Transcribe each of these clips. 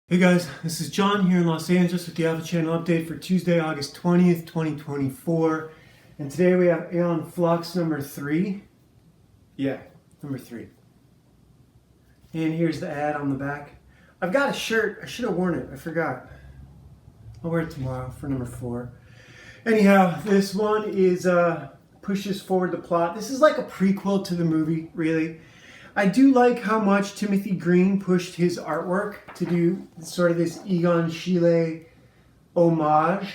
Hey guys, this is John here in Los Angeles with the Alpha Channel update for Tuesday, August 20th, 2024. And today we have Aeon Flux number 3. Yeah, number 3. And here's the ad on the back. I've got a shirt. I should have worn it. I forgot. I'll wear it tomorrow for number 4. Anyhow, this one is pushes forward the plot. This is like a prequel to the movie, really. I do like how much Timothy Green pushed his artwork to do sort of this Egon Schiele homage.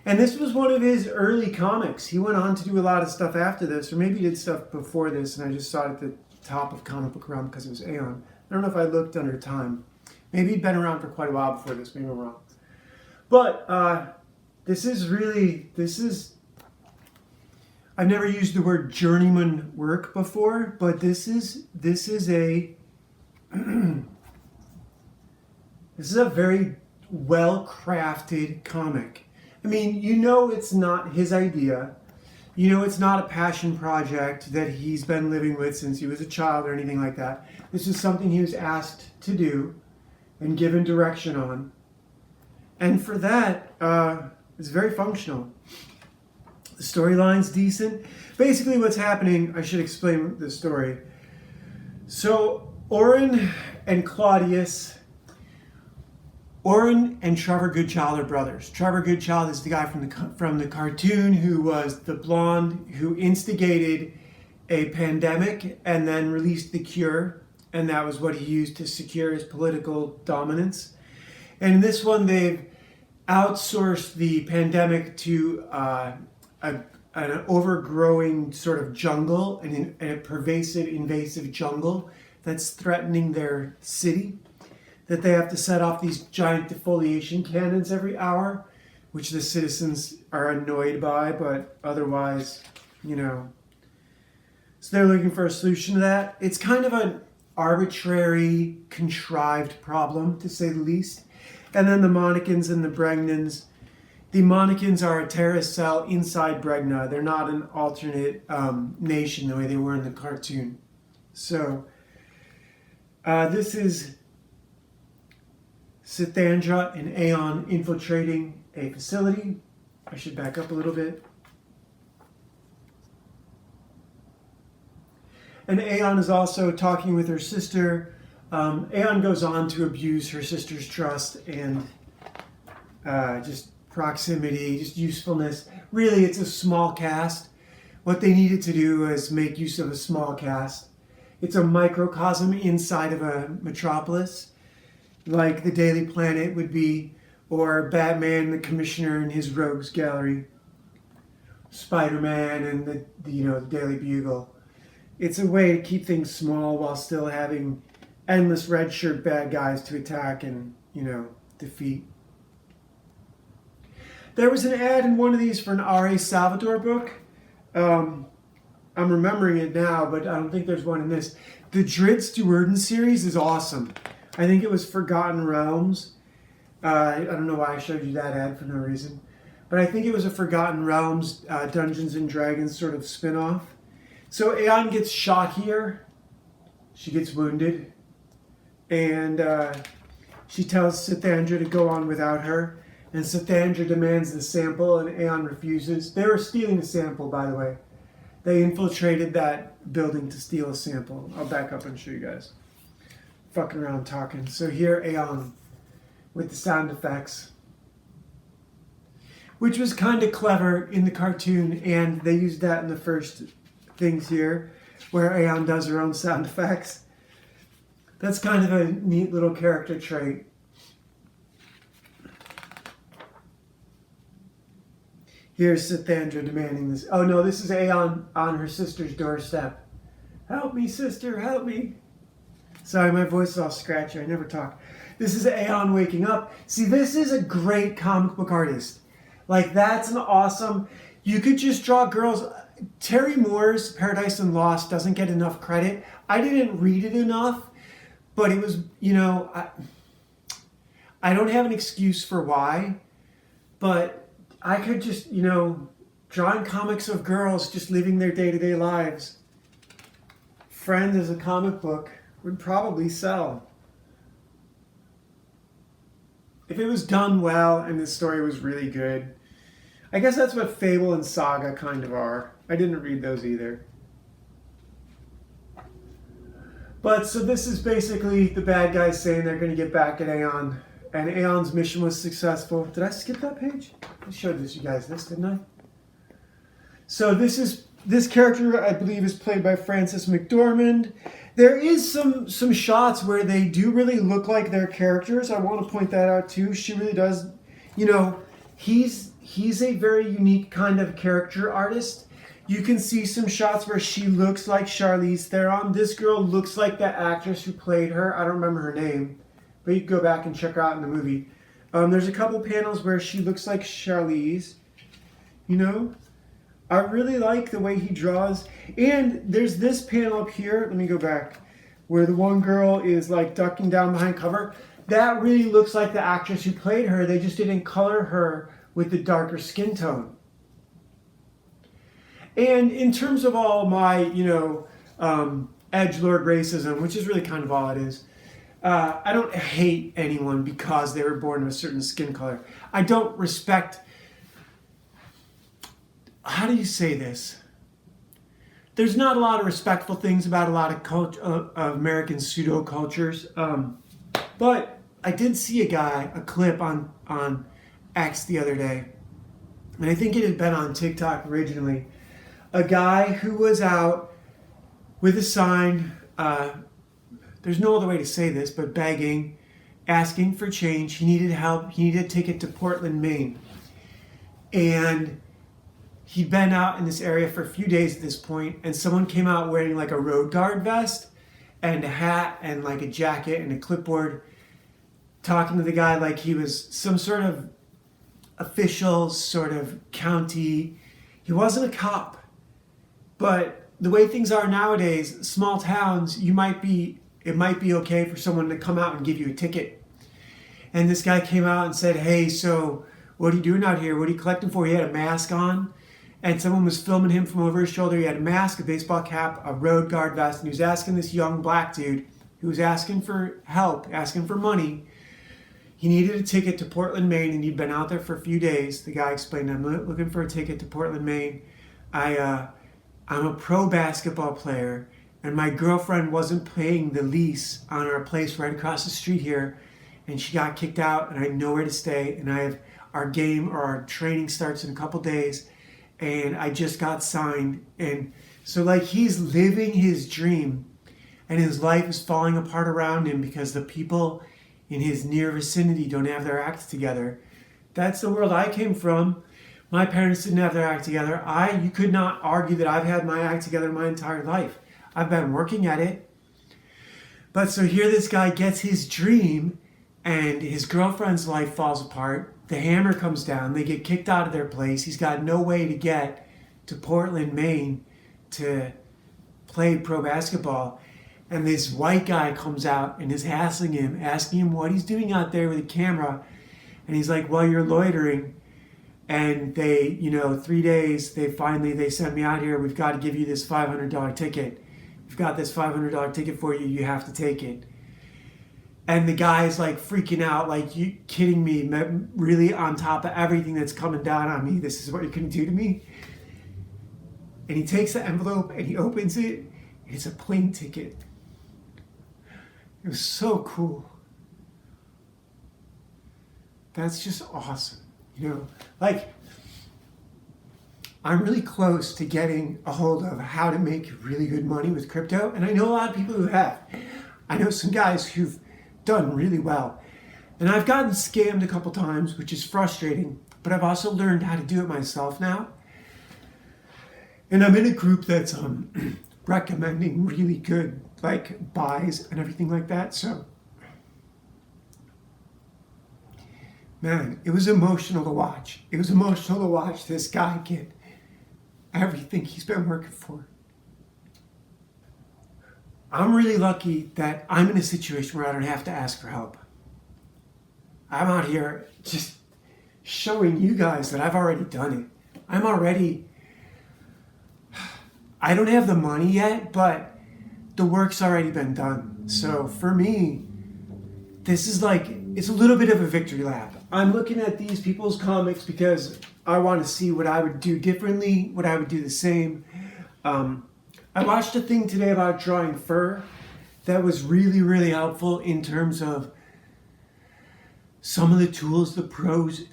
And this was one of his early comics. He went on to do a lot of stuff after this, or maybe he did stuff before this, and I just saw it at the top of Comic Book Realm because it was Aeon. I don't know if I looked under time. Maybe he'd been around for quite a while before this, maybe I'm wrong. But this is I've never used the word journeyman work before, but this is a this is a very well-crafted comic. I mean, you know it's not his idea. You know it's not a passion project that he's been living with since he was a child or anything like that. This is something he was asked to do and given direction on. And for that, it's very functional. The storyline's decent. Basically what's happening, I should explain the story. So Oren and Trevor Goodchild are brothers. Trevor Goodchild is the guy from the cartoon who was the blonde who instigated a pandemic and then released the cure, and that was what he used to secure his political dominance. And in this one, they've outsourced the pandemic to an overgrowing sort of jungle, and a pervasive, invasive jungle that's threatening their city, that they have to set off these giant defoliation cannons every hour, which the citizens are annoyed by, but otherwise, you know. So they're looking for a solution to that. It's kind of an arbitrary, contrived problem, to say the least. And then the Monicans and the Bregnans. The Monicans are a terrorist cell inside Bregna. They're not an alternate nation the way they were in the cartoon. So this is Sithandra and Aeon infiltrating a facility. I should back up a little bit. And Aeon is also talking with her sister. Aeon goes on to abuse her sister's trust and just proximity, just usefulness. Really, it's a small cast. What they needed to do is make use of a small cast. It's a microcosm inside of a metropolis, like the Daily Planet would be, or Batman, the Commissioner and his Rogues Gallery, Spider-Man and the Daily Bugle. It's a way to keep things small while still having endless red shirt bad guys to attack and, defeat. There was an ad in one of these for an R.A. Salvatore book. I'm remembering it now, but I don't think there's one in this. The Drid Stewardin series is awesome. I think it was Forgotten Realms. I don't know why I showed you that ad for no reason. But I think it was a Forgotten Realms Dungeons and Dragons sort of spin-off. So Aeon gets shot here. She gets wounded. And she tells Sithandra to go on without her. And Sithandra demands the sample, and Aeon refuses. They were stealing the sample, by the way. They infiltrated that building to steal a sample. I'll back up and show you guys. Fucking around talking. So here, Aeon with the sound effects, which was kind of clever in the cartoon, and they used that in the first things here, where Aeon does her own sound effects. That's kind of a neat little character trait. Here's Sithandra demanding this. Oh no, this is Aeon on her sister's doorstep. Help me, sister, help me. Sorry, my voice is all scratchy. I never talk. This is Aeon waking up. See, this is a great comic book artist. Like, that's an awesome... You could just draw girls... Terry Moore's Paradise and Lost doesn't get enough credit. I didn't read it enough, but it was, I don't have an excuse for why, but I could just, drawing comics of girls just living their day-to-day lives. Friend as a comic book would probably sell. if it was done well and the story was really good. I guess that's what Fable and Saga kind of are. I didn't read those either. But so this is basically the bad guys saying they're going to get back at Aeon. And Aeon's mission was successful. Did I skip that page? I showed you guys this, didn't I? So this character, I believe, is played by Frances McDormand. There is some shots where they do really look like their characters. I want to point that out too. She really does. You know, he's a very unique kind of character artist. You can see some shots where she looks like Charlize Theron. This girl looks like the actress who played her. I don't remember her name, but you can go back and check her out in the movie. There's a couple panels where she looks like Charlize. You know, I really like the way he draws. And there's this panel up here. Let me go back, where the one girl is like ducking down behind cover. That really looks like the actress who played her. They just didn't color her with the darker skin tone. And in terms of all my, edgelord racism, which is really kind of all it is, I don't hate anyone because they were born of a certain skin color. I don't respect, how do you say this? There's not a lot of respectful things about a lot of American pseudo cultures, but I did see a clip on X the other day, and I think it had been on TikTok originally. A guy who was out with a sign, there's no other way to say this, but begging, asking for change. He needed help. He needed a ticket to Portland, Maine. And he'd been out in this area for a few days at this point, and someone came out wearing like a road guard vest and a hat and like a jacket and a clipboard, talking to the guy like he was some sort of official, sort of county. He wasn't a cop. But the way things are nowadays, small towns, it might be okay for someone to come out and give you a ticket. And this guy came out and said, "Hey, so what are you doing out here? What are you collecting for?" He had a mask on, and someone was filming him from over his shoulder. He had a mask, a baseball cap, a road guard vest, and he was asking this young black dude who was asking for help, asking for money. He needed a ticket to Portland, Maine, and he'd been out there for a few days. The guy explained, "I'm looking for a ticket to Portland, Maine. I'm a pro basketball player, and my girlfriend wasn't paying the lease on our place right across the street here, and she got kicked out, and I have nowhere to stay, and I have our game or our training starts in a couple days, and I just got signed." And so like he's living his dream, and his life is falling apart around him because the people in his near vicinity don't have their acts together. That's the world I came from. My parents didn't have their act together. You could not argue that I've had my act together my entire life. I've been working at it. But so here this guy gets his dream, and his girlfriend's life falls apart. The hammer comes down. They get kicked out of their place. He's got no way to get to Portland, Maine to play pro basketball. And this white guy comes out and is hassling him, asking him what he's doing out there with a camera. And he's like, "Well, you're loitering." And they, 3 days, they sent me out here. "We've got to give you this $500 ticket. We've got this $500 ticket for you. You have to take it." And the guy's like freaking out, like, "You kidding me? Really on top of everything that's coming down on me, this is what you're going to do to me?" And he takes the envelope and he opens it. And it's a plane ticket. It was so cool. That's just awesome. Like, I'm really close to getting a hold of how to make really good money with crypto. And I know a lot of people who have. I know some guys who've done really well. And I've gotten scammed a couple times, which is frustrating. But I've also learned how to do it myself now. And I'm in a group that's recommending really good, like, buys and everything like that. So, man, it was emotional to watch. It was emotional to watch this guy get everything he's been working for. I'm really lucky that I'm in a situation where I don't have to ask for help. I'm out here just showing you guys that I've already done it. I don't have the money yet, but the work's already been done. So for me, this is like, it's a little bit of a victory lap. I'm looking at these people's comics because I want to see what I would do differently, what I would do the same. I watched a thing today about drawing fur that was really, really helpful in terms of some of the tools the pros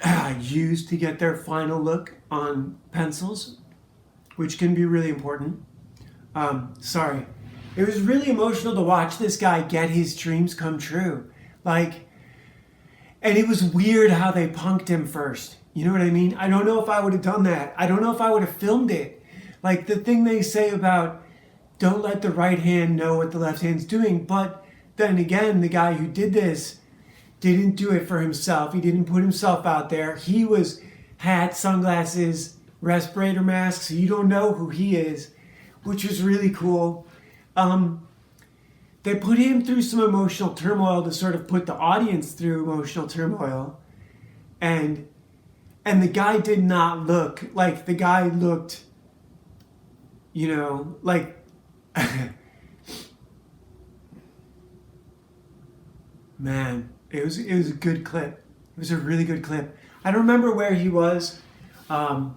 use to get their final look on pencils, which can be really important. Sorry. It was really emotional to watch this guy get his dreams come true. Like, and it was weird how they punked him first. You know what I mean? I don't know if I would have done that. I don't know if I would have filmed it. Like the thing they say about don't let the right hand know what the left hand's doing. But then again, the guy who did this didn't do it for himself. He didn't put himself out there. He was hat, sunglasses, respirator mask, so you don't know who he is, which was really cool. They put him through some emotional turmoil to sort of put the audience through emotional turmoil. And the guy did not look like, the guy looked, you know, like, man, it was a good clip. It was a really good clip. I don't remember where he was, but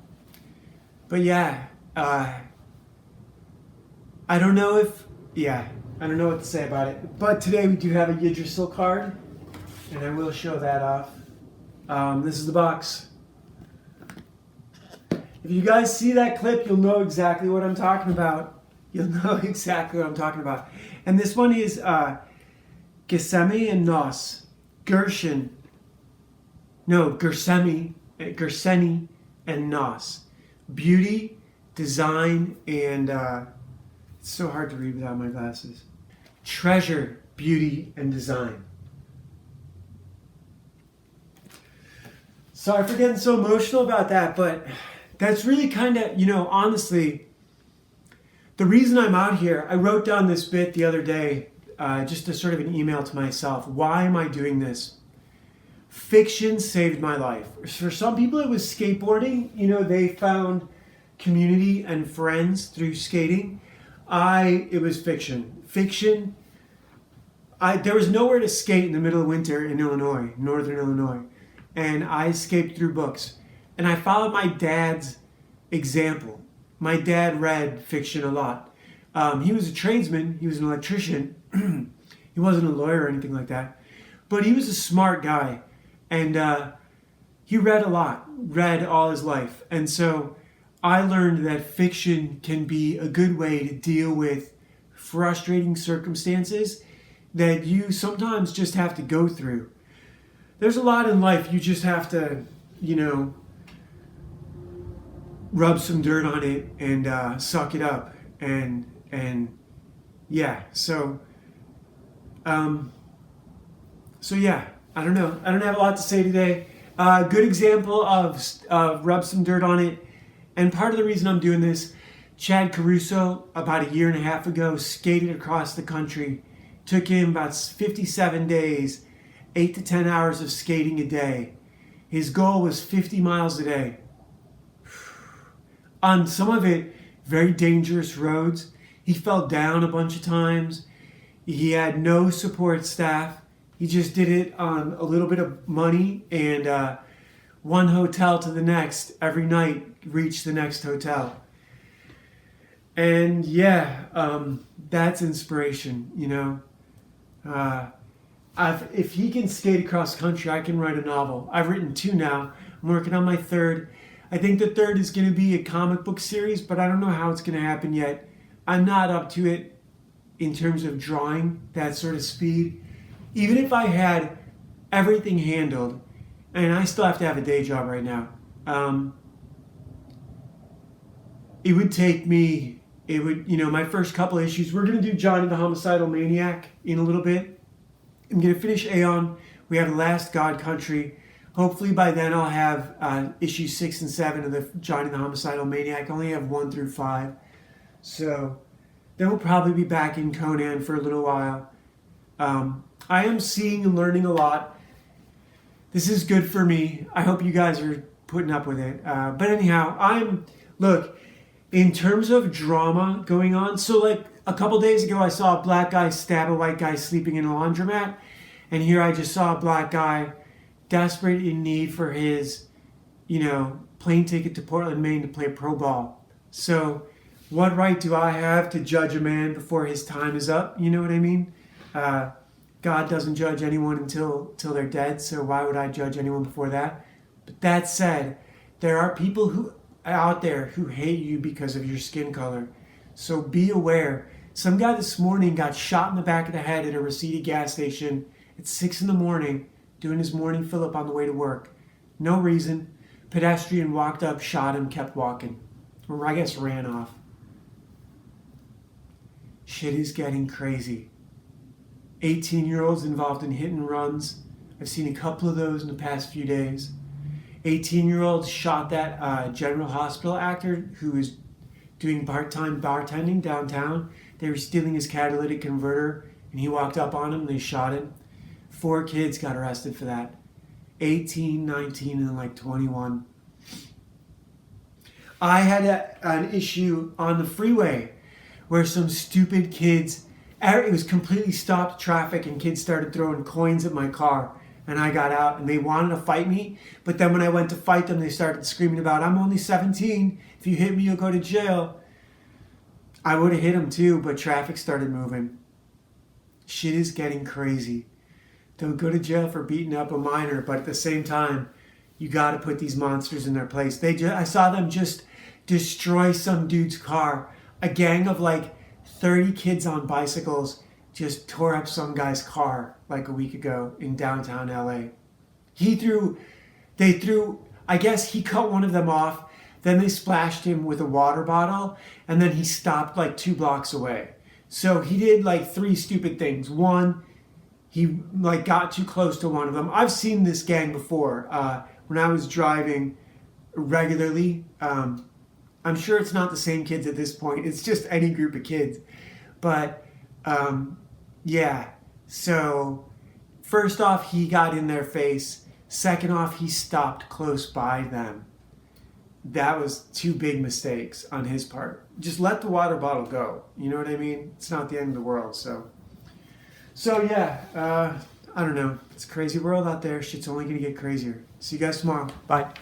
yeah, I don't know I don't know what to say about it. But today we do have a Yggdrasil card, and I will show that off. This is the box. If you guys see that clip, you'll know exactly what I'm talking about. You'll know exactly what I'm talking about. And this one is Gersemi and Nos. Gerseni and Nos. Beauty, design, and it's so hard to read without my glasses. Treasure, beauty, and design. Sorry for getting so emotional about that, but that's really kind of, you know, honestly, the reason I'm out here, I wrote down this bit the other day, just as sort of an email to myself. Why am I doing this? Fiction saved my life. For some people, it was skateboarding. You know, they found community and friends through skating. It was fiction. There was nowhere to skate in the middle of winter in Illinois, northern Illinois. And I escaped through books. And I followed my dad's example. My dad read fiction a lot. He was a tradesman. He was an electrician. He wasn't a lawyer or anything like that. But he was a smart guy. And he read a lot, read all his life. And so I learned that fiction can be a good way to deal with frustrating circumstances that you sometimes just have to go through. There's a lot in life you just have to, you know, rub some dirt on it and suck it up. And yeah, so yeah, I don't know. I don't have a lot to say today. Good example of rub some dirt on it. And part of the reason I'm doing this, Chad Caruso, about a year and a half ago, skated across the country. Took him about 57 days, 8 to 10 hours of skating a day. His goal was 50 miles a day. On some of it, very dangerous roads. He fell down a bunch of times. He had no support staff. He just did it on a little bit of money and one hotel to the next. Every night, reach the next hotel. And yeah, that's inspiration, you know. If he can skate across country, I can write a novel. I've written 2 now. I'm working on my 3rd. I think the 3rd is going to be a comic book series, but I don't know how it's going to happen yet. I'm not up to it in terms of drawing that sort of speed. Even if I had everything handled, and I still have to have a day job right now, it would take me, my first couple issues, we're going to do Johnny the Homicidal Maniac in a little bit. I'm going to finish Aeon. We have the last God Country. Hopefully by then I'll have issues 6 and 7 of the Johnny the Homicidal Maniac. I only have 1 through 5. So then we'll probably be back in Conan for a little while. I am seeing and learning a lot. This is good for me. I hope you guys are putting up with it. But anyhow, look, in terms of drama going on, so like a couple days ago I saw a black guy stab a white guy sleeping in a laundromat. And here I just saw a black guy desperate in need for his, plane ticket to Portland, Maine to play pro ball. So what right do I have to judge a man before his time is up? You know what I mean? God doesn't judge anyone until they're dead, so why would I judge anyone before that? But that said, there are people who out there who hate you because of your skin color. So be aware. Some guy this morning got shot in the back of the head at a Reseda gas station at 6 in the morning doing his morning fill-up on the way to work. No reason. Pedestrian walked up, shot him, kept walking. Or I guess ran off. Shit is getting crazy. 18-year-olds involved in hit and runs. I've seen a couple of those in the past few days. 18-year-olds shot that General Hospital actor who was doing part-time bartending downtown. They were stealing his catalytic converter, and he walked up on him, and they shot him. 4 kids got arrested for that. 18, 19, and like 21. I had an issue on the freeway where some stupid kids, it was completely stopped traffic, and kids started throwing coins at my car. And I got out, and they wanted to fight me. But then when I went to fight them, they started screaming about, I'm only 17. If you hit me, you'll go to jail. I would have hit them too, but traffic started moving. Shit is getting crazy. Don't go to jail for beating up a minor, but at the same time, you got to put these monsters in their place. I saw them just destroy some dude's car. A gang of like 30 kids on bicycles just tore up some guy's car like a week ago in downtown LA. I guess he cut one of them off, then they splashed him with a water bottle, and then he stopped like 2 blocks away. So he did like 3 stupid things. One, he like got too close to one of them. I've seen this gang before when I was driving regularly. I'm sure it's not the same kids at this point. It's just any group of kids. But yeah, so first off, he got in their face. Second off, he stopped close by them. That was 2 big mistakes on his part. Just let the water bottle go. You know what I mean? It's not the end of the world. So yeah, I don't know. It's a crazy world out there. Shit's only going to get crazier. See you guys tomorrow. Bye.